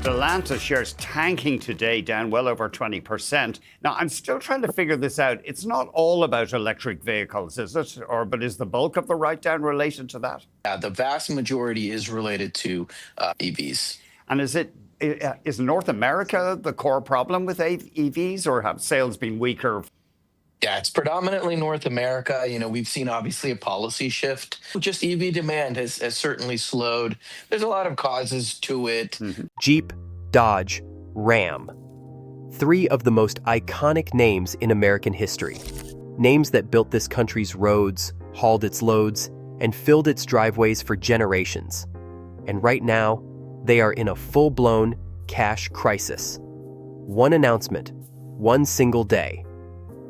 Stellantis shares tanking today, down well over 20%. Now, I'm still trying to figure this out. It's not all about electric vehicles, is it? But is the bulk of the write-down related to that? Yeah, the vast majority is related to EVs. And is North America the core problem with EVs, or have sales been weaker? Yeah, it's predominantly North America. We've seen obviously a policy shift. Just EV demand has certainly slowed. There's a lot of causes to it. Jeep, Dodge, Ram. Three of the most iconic names in American history. Names that built this country's roads, hauled its loads, and filled its driveways for generations. And right now, they are in a full-blown cash crisis. One announcement, one single day.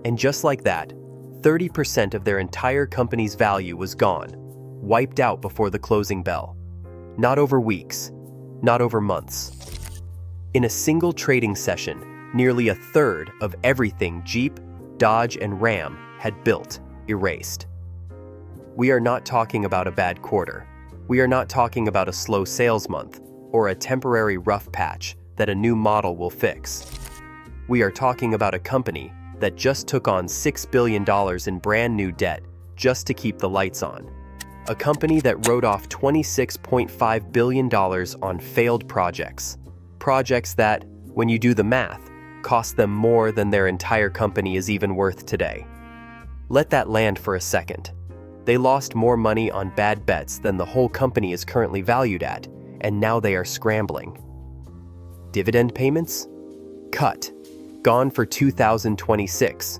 And just like that, 30% of their entire company's value was gone, wiped out before the closing bell. Not over weeks, not over months. In a single trading session, nearly a third of everything Jeep, Dodge, and Ram had built erased. We are not talking about a bad quarter. We are not talking about a slow sales month or a temporary rough patch that a new model will fix. We are talking about a company that just took on $6 billion in brand new debt just to keep the lights on. A company that wrote off $26.5 billion on failed projects. Projects that, when you do the math, cost them more than their entire company is even worth today. Let that land for a second. They lost more money on bad bets than the whole company is currently valued at, and now they are scrambling. Dividend payments? Cut. Gone for 2026.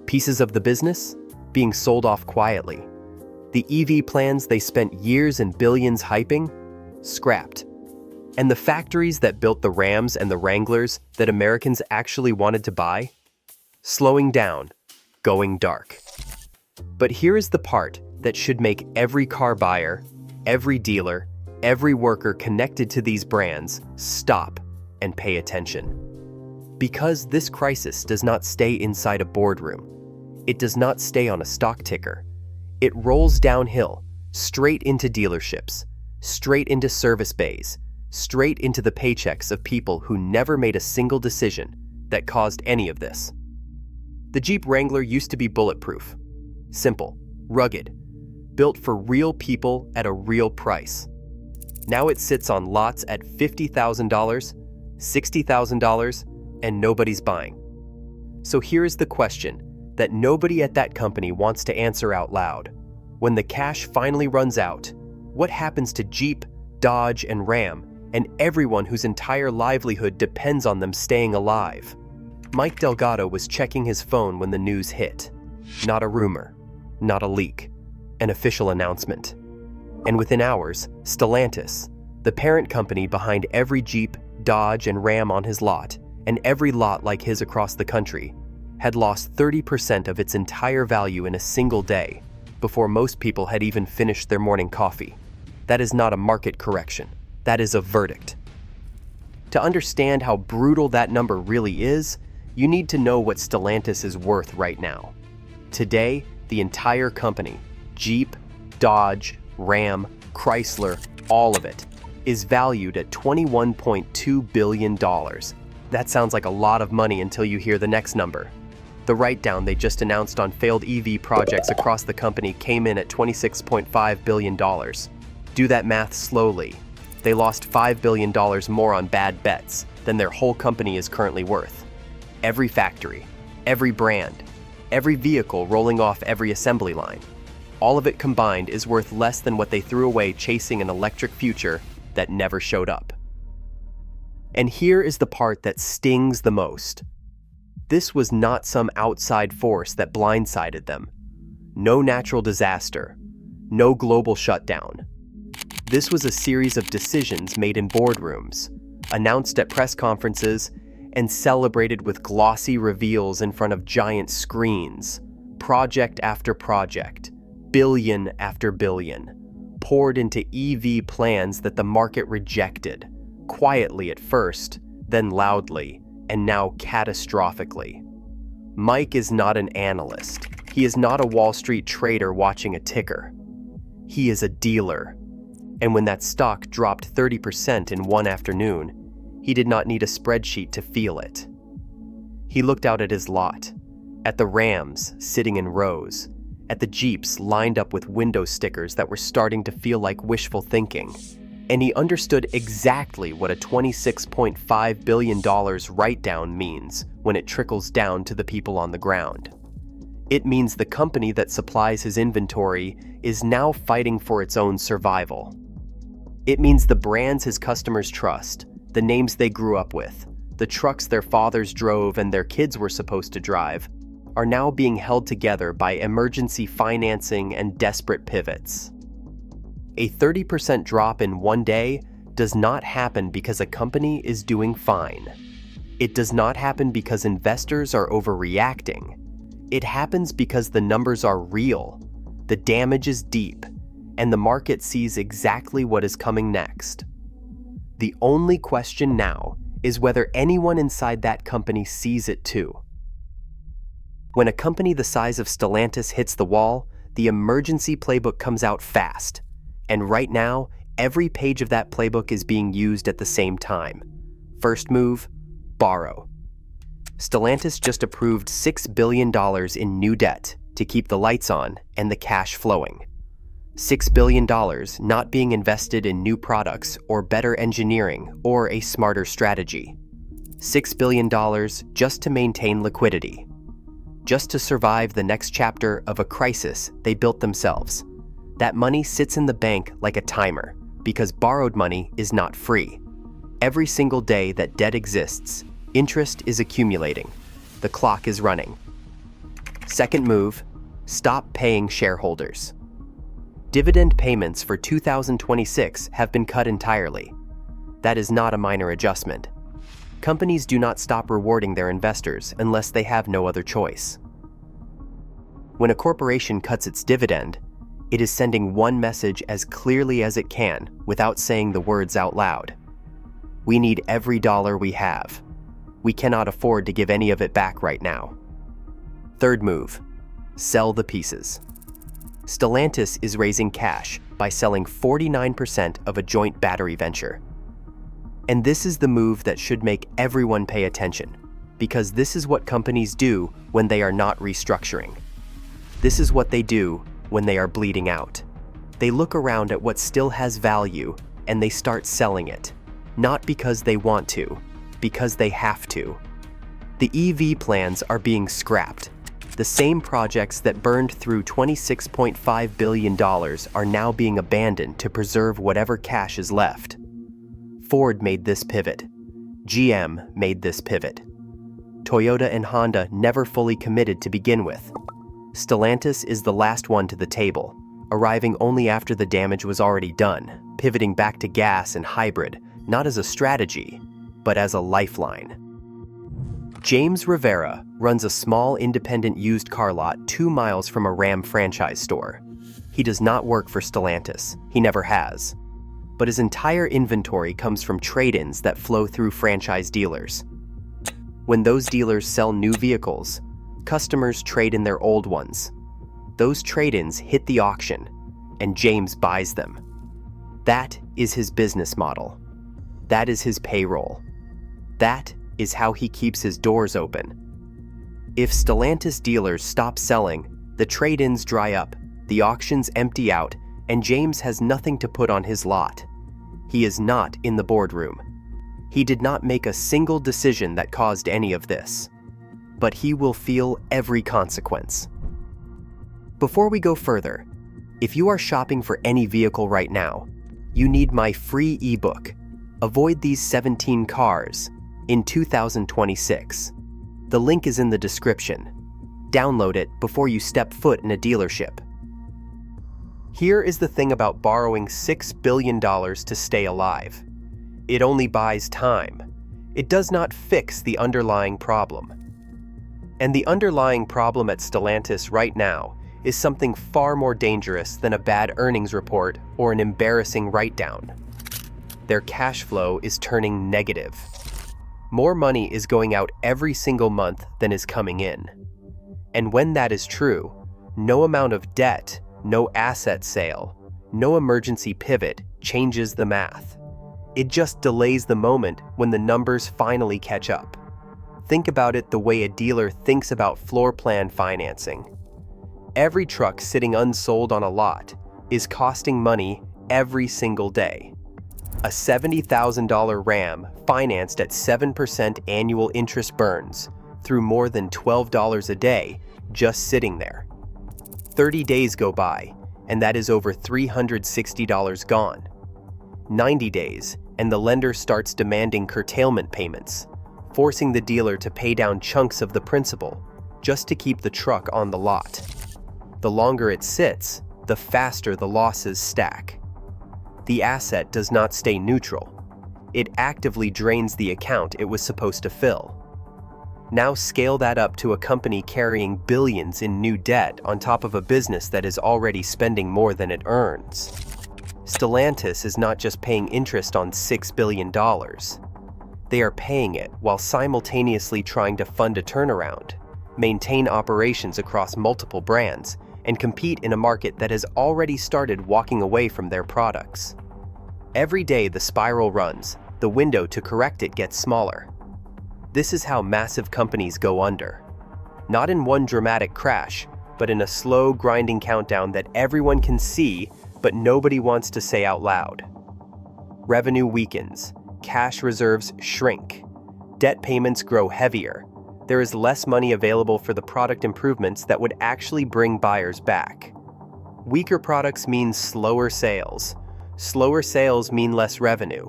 Pieces of the business being sold off quietly. The EV plans they spent years and billions hyping, scrapped. And the factories that built the Rams and the Wranglers that Americans actually wanted to buy, slowing down, going dark. But here is the part that should make every car buyer, every dealer, every worker connected to these brands stop and pay attention. Because this crisis does not stay inside a boardroom. It does not stay on a stock ticker. It rolls downhill, straight into dealerships, straight into service bays, straight into the paychecks of people who never made a single decision that caused any of this. The Jeep Wrangler used to be bulletproof, simple, rugged, built for real people at a real price. Now it sits on lots at $50,000, $60,000, and nobody's buying. So here is the question that nobody at that company wants to answer out loud. When the cash finally runs out, what happens to Jeep, Dodge, and Ram, and everyone whose entire livelihood depends on them staying alive? Mike Delgado was checking his phone when the news hit. Not a rumor, not a leak, an official announcement. And within hours, Stellantis, the parent company behind every Jeep, Dodge, and Ram on his lot, and every lot like his across the country, had lost 30% of its entire value in a single day before most people had even finished their morning coffee. That is not a market correction. That is a verdict. To understand how brutal that number really is, you need to know what Stellantis is worth right now. Today, the entire company, Jeep, Dodge, Ram, Chrysler, all of it, is valued at $21.2 billion. That sounds like a lot of money until you hear the next number. The write-down they just announced on failed EV projects across the company came in at $26.5 billion. Do that math slowly. They lost $5 billion more on bad bets than their whole company is currently worth. Every factory, every brand, every vehicle rolling off every assembly line, all of it combined is worth less than what they threw away chasing an electric future that never showed up. And here is the part that stings the most. This was not some outside force that blindsided them. No natural disaster. No global shutdown. This was a series of decisions made in boardrooms, announced at press conferences, and celebrated with glossy reveals in front of giant screens. Project after project, billion after billion, poured into EV plans that the market rejected. Quietly at first, then loudly, and now catastrophically. Mike is not an analyst. He is not a Wall Street trader watching a ticker. He is a dealer. And when that stock dropped 30% in one afternoon, He did not need a spreadsheet to feel it. He looked out at his lot, at the Rams sitting in rows, at the Jeeps lined up with window stickers that were starting to feel like wishful thinking, and he understood exactly what a $26.5 billion write-down means when it trickles down to the people on the ground. It means the company that supplies his inventory is now fighting for its own survival. It means the brands his customers trust, the names they grew up with, the trucks their fathers drove and their kids were supposed to drive, are now being held together by emergency financing and desperate pivots. A 30% drop in one day does not happen because a company is doing fine. It does not happen because investors are overreacting. It happens because the numbers are real, the damage is deep, and the market sees exactly what is coming next. The only question now is whether anyone inside that company sees it too. When a company the size of Stellantis hits the wall, the emergency playbook comes out fast. And right now, every page of that playbook is being used at the same time. First move, borrow. Stellantis just approved $6 billion in new debt to keep the lights on and the cash flowing. $6 billion not being invested in new products or better engineering or a smarter strategy. $6 billion just to maintain liquidity. Just to survive the next chapter of a crisis they built themselves. That money sits in the bank like a timer, because borrowed money is not free. Every single day that debt exists, interest is accumulating. The clock is running. Second move, stop paying shareholders. Dividend payments for 2026 have been cut entirely. That is not a minor adjustment. Companies do not stop rewarding their investors unless they have no other choice. When a corporation cuts its dividend, it is sending one message as clearly as it can without saying the words out loud. We need every dollar we have. We cannot afford to give any of it back right now. Third move, sell the pieces. Stellantis is raising cash by selling 49% of a joint battery venture. And this is the move that should make everyone pay attention, because this is what companies do when they are not restructuring. This is what they do when they are bleeding out. They look around at what still has value and they start selling it, not because they want to, because they have to. The EV plans are being scrapped. The same projects that burned through $26.5 billion are now being abandoned to preserve whatever cash is left. Ford made this pivot. GM made this pivot. Toyota and Honda never fully committed to begin with. Stellantis is the last one to the table, arriving only after the damage was already done, pivoting back to gas and hybrid, not as a strategy, but as a lifeline. James Rivera runs a small independent used car lot 2 miles from a Ram franchise store. He does not work for Stellantis. He never has. But his entire inventory comes from trade-ins that flow through franchise dealers. When those dealers sell new vehicles, customers trade in their old ones. Those trade-ins hit the auction, and James buys them. That is his business model. That is his payroll. That is how he keeps his doors open. If Stellantis dealers stop selling, the trade-ins dry up, the auctions empty out, and James has nothing to put on his lot. He is not in the boardroom. He did not make a single decision that caused any of this. But he will feel every consequence. Before we go further, if you are shopping for any vehicle right now, you need my free ebook, Avoid These 17 Cars, in 2026. The link is in the description. Download it before you step foot in a dealership. Here is the thing about borrowing $6 billion to stay alive. It only buys time. It does not fix the underlying problem. And the underlying problem at Stellantis right now is something far more dangerous than a bad earnings report or an embarrassing write-down. Their cash flow is turning negative. More money is going out every single month than is coming in. And when that is true, no amount of debt, no asset sale, no emergency pivot changes the math. It just delays the moment when the numbers finally catch up. Think about it the way a dealer thinks about floor plan financing. Every truck sitting unsold on a lot is costing money every single day. A $70,000 Ram financed at 7% annual interest burns through more than $12 a day just sitting there. 30 days go by, and that is over $360 gone. 90 days, and the lender starts demanding curtailment payments, forcing the dealer to pay down chunks of the principal just to keep the truck on the lot. The longer it sits, the faster the losses stack. The asset does not stay neutral. It actively drains the account it was supposed to fill. Now scale that up to a company carrying billions in new debt on top of a business that is already spending more than it earns. Stellantis is not just paying interest on $6 billion. They are paying it while simultaneously trying to fund a turnaround, maintain operations across multiple brands, and compete in a market that has already started walking away from their products. Every day the spiral runs, the window to correct it gets smaller. This is how massive companies go under. Not in one dramatic crash, but in a slow, grinding countdown that everyone can see, but nobody wants to say out loud. Revenue weakens, cash reserves shrink, debt payments grow heavier. There is less money available for the product improvements that would actually bring buyers back. Weaker products mean slower sales. Slower sales mean less revenue.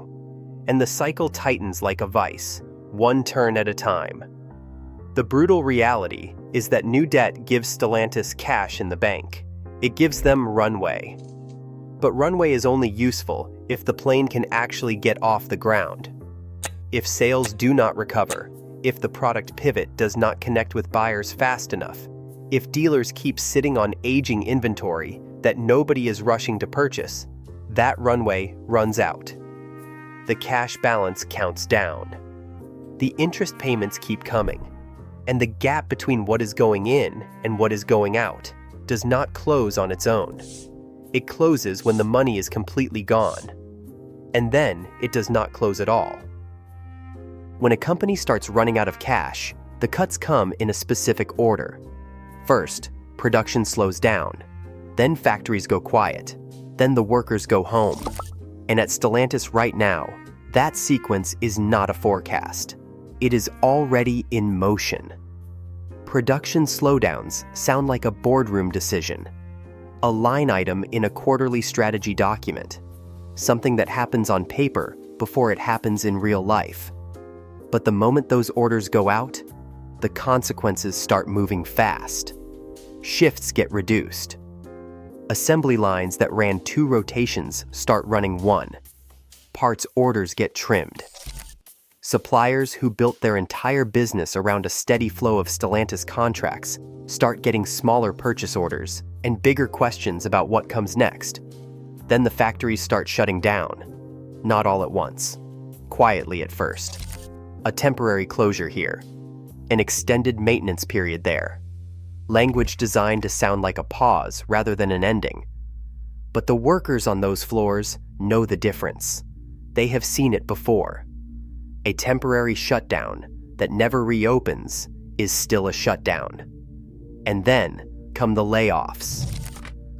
And the cycle tightens like a vice, one turn at a time. The brutal reality is that new debt gives Stellantis cash in the bank. It gives them runway. But runway is only useful if the plane can actually get off the ground. If sales do not recover, if the product pivot does not connect with buyers fast enough, if dealers keep sitting on aging inventory that nobody is rushing to purchase, that runway runs out. The cash balance counts down. The interest payments keep coming, and the gap between what is going in and what is going out does not close on its own. It closes when the money is completely gone, and then it does not close at all. When a company starts running out of cash, the cuts come in a specific order. First, production slows down, then factories go quiet, then the workers go home. And at Stellantis right now, that sequence is not a forecast. It is already in motion. Production slowdowns sound like a boardroom decision, a line item in a quarterly strategy document, something that happens on paper before it happens in real life. But the moment those orders go out, the consequences start moving fast. Shifts get reduced. Assembly lines that ran 2 rotations start running 1. Parts orders get trimmed. Suppliers who built their entire business around a steady flow of Stellantis contracts start getting smaller purchase orders and bigger questions about what comes next. Then the factories start shutting down. Not all at once. Quietly at first. A temporary closure here. An extended maintenance period there. Language designed to sound like a pause rather than an ending. But the workers on those floors know the difference. They have seen it before. A temporary shutdown that never reopens is still a shutdown. And then come the layoffs.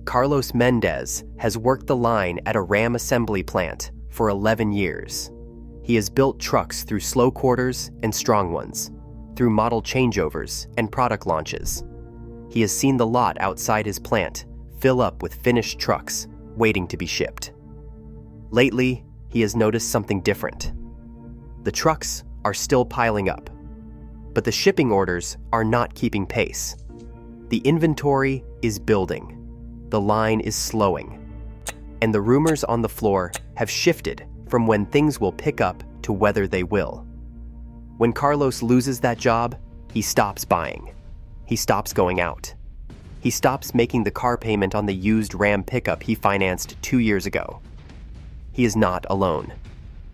Carlos Mendez has worked the line at a Ram assembly plant for 11 years. He has built trucks through slow quarters and strong ones, through model changeovers and product launches. He has seen the lot outside his plant fill up with finished trucks waiting to be shipped. Lately, he has noticed something different. The trucks are still piling up, but the shipping orders are not keeping pace. The inventory is building. The line is slowing. And the rumors on the floor have shifted from when things will pick up to whether they will. When Carlos loses that job, he stops buying. He stops going out. He stops making the car payment on the used Ram pickup he financed 2 years ago. He is not alone.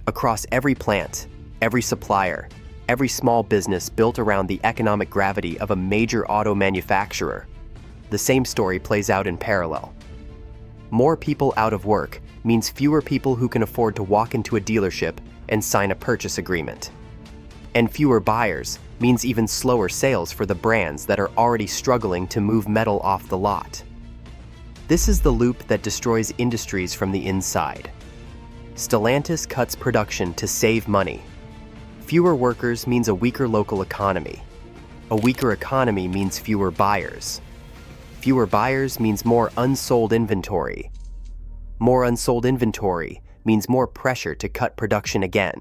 Across every plant, every supplier, every small business built around the economic gravity of a major auto manufacturer, the same story plays out in parallel. More people out of work means fewer people who can afford to walk into a dealership and sign a purchase agreement. And fewer buyers means even slower sales for the brands that are already struggling to move metal off the lot. This is the loop that destroys industries from the inside. Stellantis cuts production to save money. Fewer workers means a weaker local economy. A weaker economy means fewer buyers. Fewer buyers means more unsold inventory. More unsold inventory means more pressure to cut production again.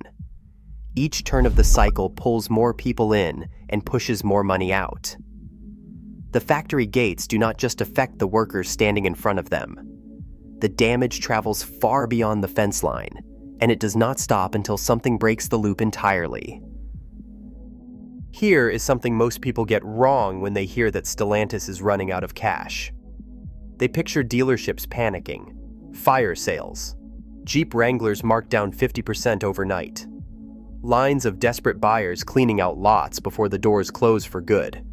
Each turn of the cycle pulls more people in and pushes more money out. The factory gates do not just affect the workers standing in front of them. The damage travels far beyond the fence line, and it does not stop until something breaks the loop entirely. Here is something most people get wrong when they hear that Stellantis is running out of cash. They picture dealerships panicking, fire sales, Jeep Wranglers marked down 50% overnight, lines of desperate buyers cleaning out lots before the doors close for good.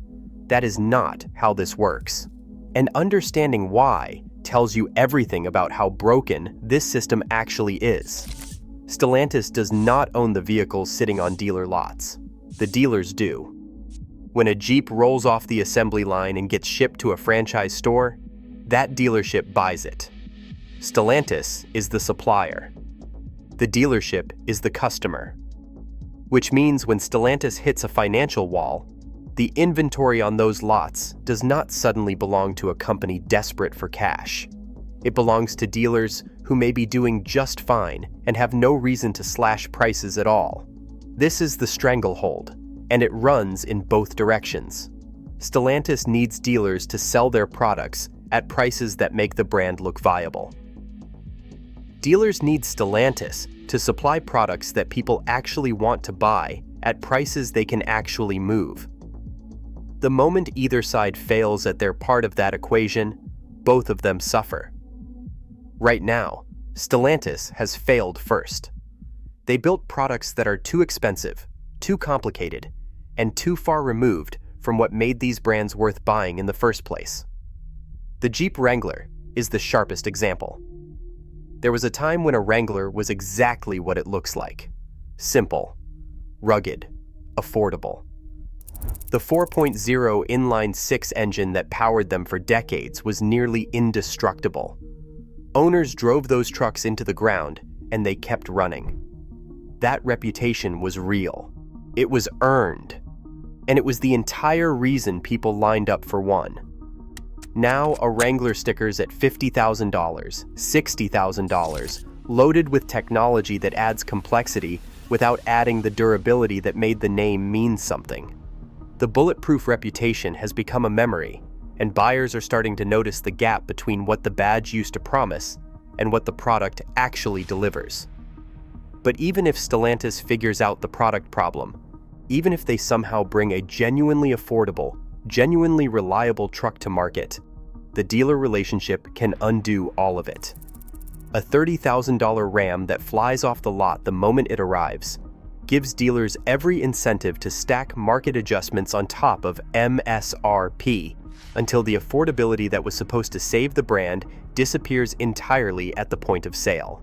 That is not how this works. And understanding why tells you everything about how broken this system actually is. Stellantis does not own the vehicles sitting on dealer lots. The dealers do. When a Jeep rolls off the assembly line and gets shipped to a franchise store, that dealership buys it. Stellantis is the supplier. The dealership is the customer. Which means when Stellantis hits a financial wall, the inventory on those lots does not suddenly belong to a company desperate for cash. It belongs to dealers who may be doing just fine and have no reason to slash prices at all. This is the stranglehold, and it runs in both directions. Stellantis needs dealers to sell their products at prices that make the brand look viable. Dealers need Stellantis to supply products that people actually want to buy at prices they can actually move. The moment either side fails at their part of that equation, both of them suffer. Right now, Stellantis has failed first. They built products that are too expensive, too complicated, and too far removed from what made these brands worth buying in the first place. The Jeep Wrangler is the sharpest example. There was a time when a Wrangler was exactly what it looks like: simple, rugged, affordable. The 4.0 inline-six engine that powered them for decades was nearly indestructible. Owners drove those trucks into the ground, and they kept running. That reputation was real. It was earned. And it was the entire reason people lined up for one. Now, a Wrangler sticker's at $50,000, $60,000, loaded with technology that adds complexity without adding the durability that made the name mean something. The bulletproof reputation has become a memory, and buyers are starting to notice the gap between what the badge used to promise and what the product actually delivers. But even if Stellantis figures out the product problem, even if they somehow bring a genuinely affordable, genuinely reliable truck to market, the dealer relationship can undo all of it. A $30,000 Ram that flies off the lot the moment it arrives gives dealers every incentive to stack market adjustments on top of MSRP until the affordability that was supposed to save the brand disappears entirely at the point of sale.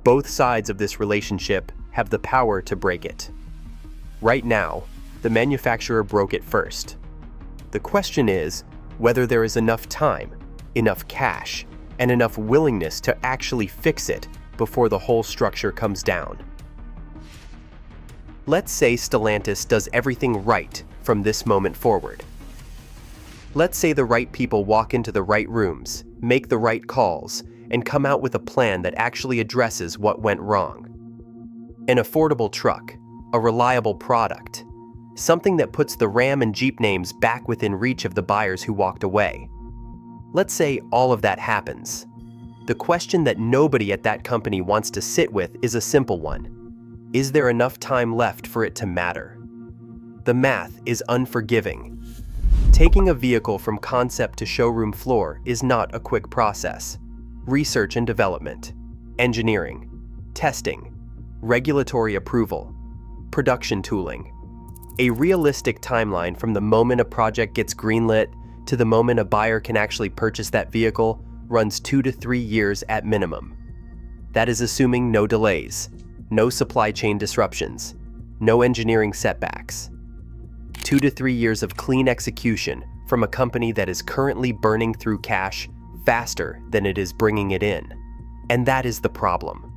Both sides of this relationship have the power to break it. Right now, the manufacturer broke it first. The question is whether there is enough time, enough cash, and enough willingness to actually fix it before the whole structure comes down. Let's say Stellantis does everything right from this moment forward. Let's say the right people walk into the right rooms, make the right calls, and come out with a plan that actually addresses what went wrong. An affordable truck, a reliable product, something that puts the Ram and Jeep names back within reach of the buyers who walked away. Let's say all of that happens. The question that nobody at that company wants to sit with is a simple one. Is there enough time left for it to matter? The math is unforgiving. Taking a vehicle from concept to showroom floor is not a quick process. Research and development, engineering, testing, regulatory approval, production tooling. A realistic timeline from the moment a project gets greenlit to the moment a buyer can actually purchase that vehicle runs 2 to 3 years at minimum. That is assuming no delays, no supply chain disruptions, no engineering setbacks. 2 to 3 years of clean execution from a company that is currently burning through cash faster than it is bringing it in. And that is the problem.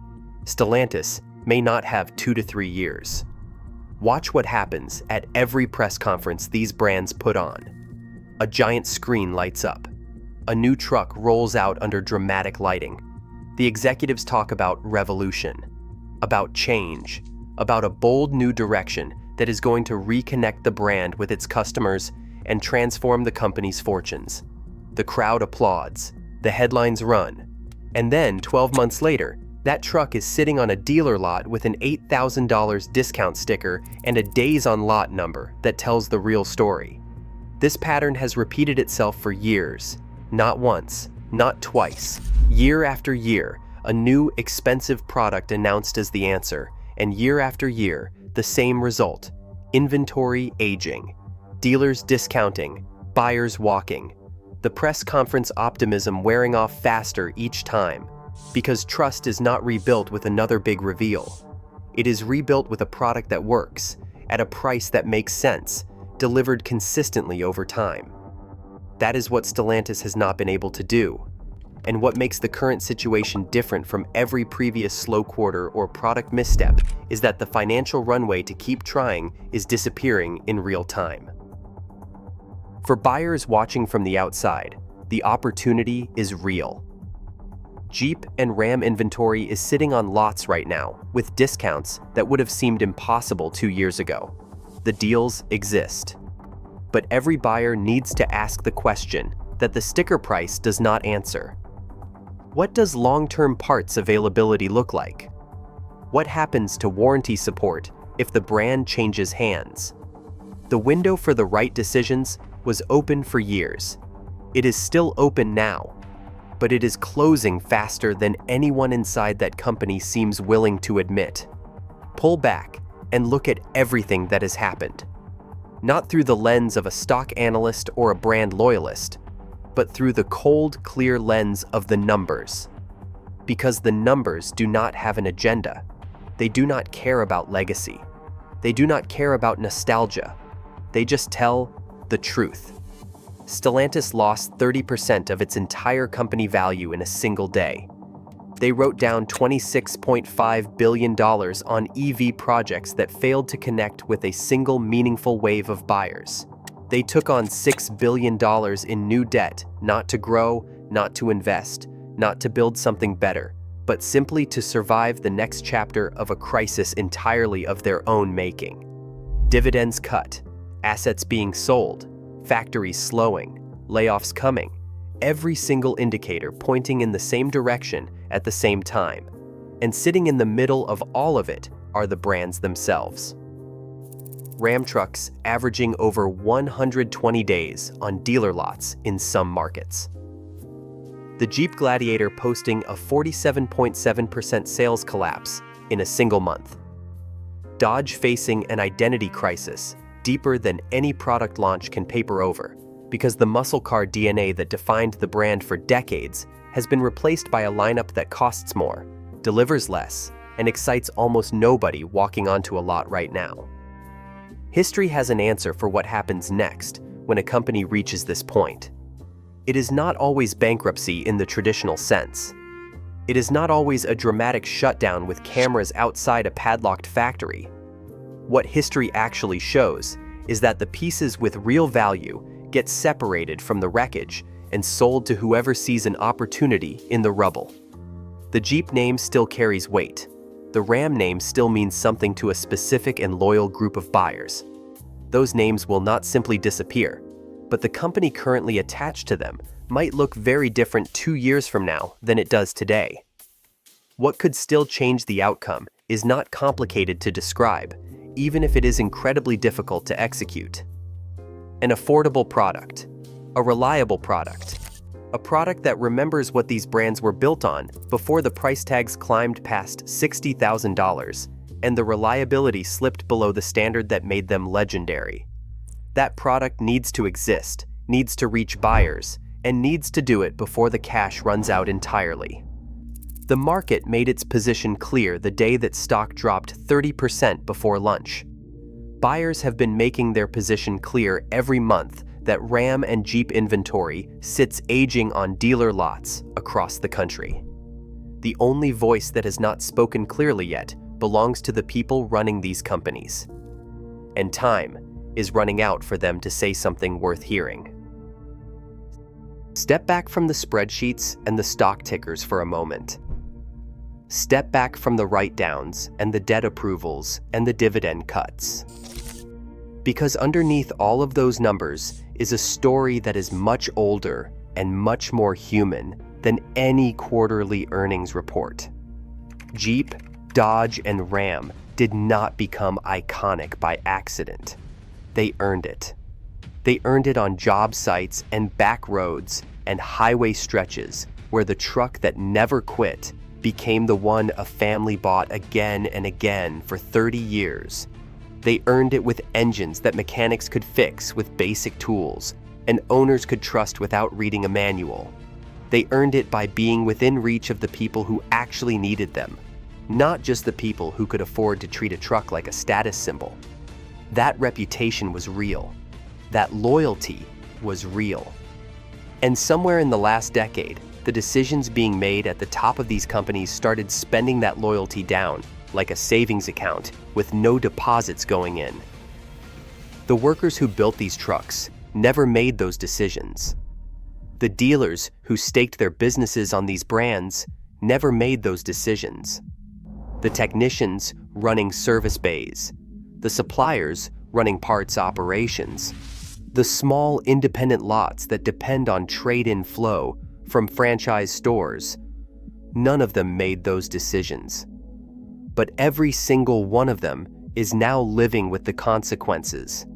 Stellantis may not have 2 to 3 years. Watch what happens at every press conference these brands put on. A giant screen lights up. A new truck rolls out under dramatic lighting. The executives talk about revolution, about change, about a bold new direction that is going to reconnect the brand with its customers and transform the company's fortunes. The crowd applauds, the headlines run, and then 12 months later, that truck is sitting on a dealer lot with an $8,000 discount sticker and a days on lot number that tells the real story. This pattern has repeated itself for years, not once, not twice. Year after year, a new expensive product announced as the answer, and year after year, the same result: inventory aging, dealers discounting, buyers walking, the press conference optimism wearing off faster each time, because trust is not rebuilt with another big reveal. It is rebuilt with a product that works, at a price that makes sense, delivered consistently over time. That is what Stellantis has not been able to do, and what makes the current situation different from every previous slow quarter or product misstep is that the financial runway to keep trying is disappearing in real time. For buyers watching from the outside, the opportunity is real. Jeep and Ram inventory is sitting on lots right now with discounts that would have seemed impossible 2 years ago. The deals exist. But every buyer needs to ask the question that the sticker price does not answer. What does long-term parts availability look like? What happens to warranty support if the brand changes hands? The window for the right decisions was open for years. It is still open now, but it is closing faster than anyone inside that company seems willing to admit. Pull back and look at everything that has happened. Not through the lens of a stock analyst or a brand loyalist, but through the cold, clear lens of the numbers. Because the numbers do not have an agenda. They do not care about legacy. They do not care about nostalgia. They just tell the truth. Stellantis lost 30% of its entire company value in a single day. They wrote down $26.5 billion on EV projects that failed to connect with a single meaningful wave of buyers. They took on $6 billion in new debt, not to grow, not to invest, not to build something better, but simply to survive the next chapter of a crisis entirely of their own making. Dividends cut, assets being sold, factories slowing, layoffs coming, every single indicator pointing in the same direction at the same time. And sitting in the middle of all of it are the brands themselves. Ram trucks averaging over 120 days on dealer lots in some markets. The Jeep Gladiator posting a 47.7% sales collapse in a single month. Dodge facing an identity crisis deeper than any product launch can paper over, because the muscle car DNA that defined the brand for decades has been replaced by a lineup that costs more, delivers less, and excites almost nobody walking onto a lot right now. History has an answer for what happens next when a company reaches this point. It is not always bankruptcy in the traditional sense. It is not always a dramatic shutdown with cameras outside a padlocked factory. What history actually shows is that the pieces with real value get separated from the wreckage and sold to whoever sees an opportunity in the rubble. The Jeep name still carries weight. The Ram name still means something to a specific and loyal group of buyers. Those names will not simply disappear, but the company currently attached to them might look very different 2 years from now than it does today. What could still change the outcome is not complicated to describe, even if it is incredibly difficult to execute. An affordable product, a reliable product, a product that remembers what these brands were built on before the price tags climbed past $60,000 and the reliability slipped below the standard that made them legendary. That product needs to exist, needs to reach buyers, and needs to do it before the cash runs out entirely. The market made its position clear the day that stock dropped 30% before lunch. Buyers have been making their position clear every month that Ram and Jeep inventory sits aging on dealer lots across the country. The only voice that has not spoken clearly yet belongs to the people running these companies. And time is running out for them to say something worth hearing. Step back from the spreadsheets and the stock tickers for a moment. Step back from the write-downs and the debt approvals and the dividend cuts. Because underneath all of those numbers is a story that is much older and much more human than any quarterly earnings report. Jeep, Dodge, and Ram did not become iconic by accident. They earned it. They earned it on job sites and back roads and highway stretches where the truck that never quit became the one a family bought again and again for 30 years. They earned it with engines that mechanics could fix with basic tools and owners could trust without reading a manual. They earned it by being within reach of the people who actually needed them, not just the people who could afford to treat a truck like a status symbol. That reputation was real. That loyalty was real. And somewhere in the last decade, the decisions being made at the top of these companies started spending that loyalty down like a savings account with no deposits going in. The workers who built these trucks never made those decisions. The dealers who staked their businesses on these brands never made those decisions. The technicians running service bays, the suppliers running parts operations, the small independent lots that depend on trade-in flow from franchise stores, none of them made those decisions. But every single one of them is now living with the consequences.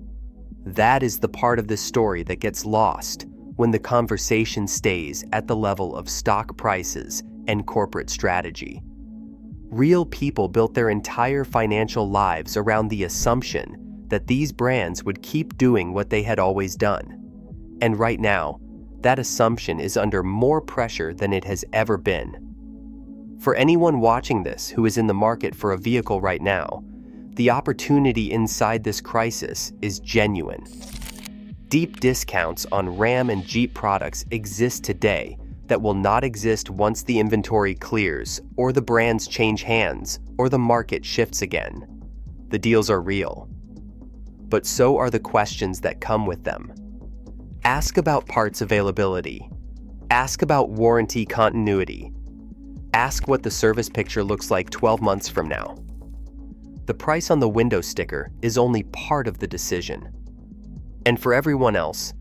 That is the part of this story that gets lost when the conversation stays at the level of stock prices and corporate strategy. Real people built their entire financial lives around the assumption that these brands would keep doing what they had always done. And right now, that assumption is under more pressure than it has ever been. For anyone watching this who is in the market for a vehicle right now, the opportunity inside this crisis is genuine. Deep discounts on Ram and Jeep products exist today that will not exist once the inventory clears, or the brands change hands, or the market shifts again. The deals are real. But so are the questions that come with them. Ask about parts availability. Ask about warranty continuity. Ask what the service picture looks like 12 months from now. The price on the window sticker is only part of the decision. And for everyone else,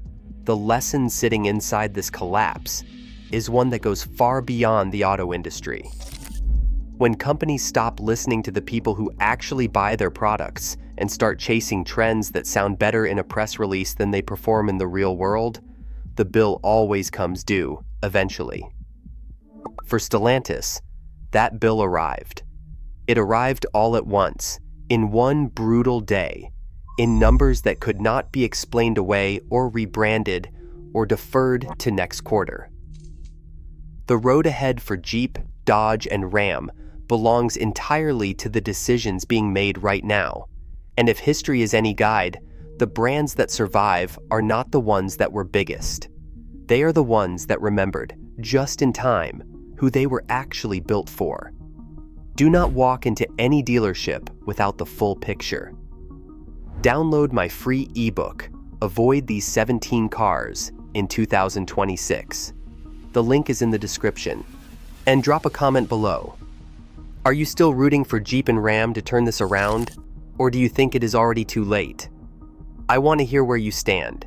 the lesson sitting inside this collapse is one that goes far beyond the auto industry. When companies stop listening to the people who actually buy their products and start chasing trends that sound better in a press release than they perform in the real world, the bill always comes due, eventually. For Stellantis, that bill arrived. It arrived all at once, in one brutal day, in numbers that could not be explained away or rebranded or deferred to next quarter. The road ahead for Jeep, Dodge, and Ram belongs entirely to the decisions being made right now. And if history is any guide, the brands that survive are not the ones that were biggest. They are the ones that remembered, just in time, who they were actually built for. Do not walk into any dealership without the full picture. Download my free ebook, Avoid These 17 Cars, in 2026. The link is in the description. And drop a comment below. Are you still rooting for Jeep and Ram to turn this around? Or do you think it is already too late? I want to hear where you stand.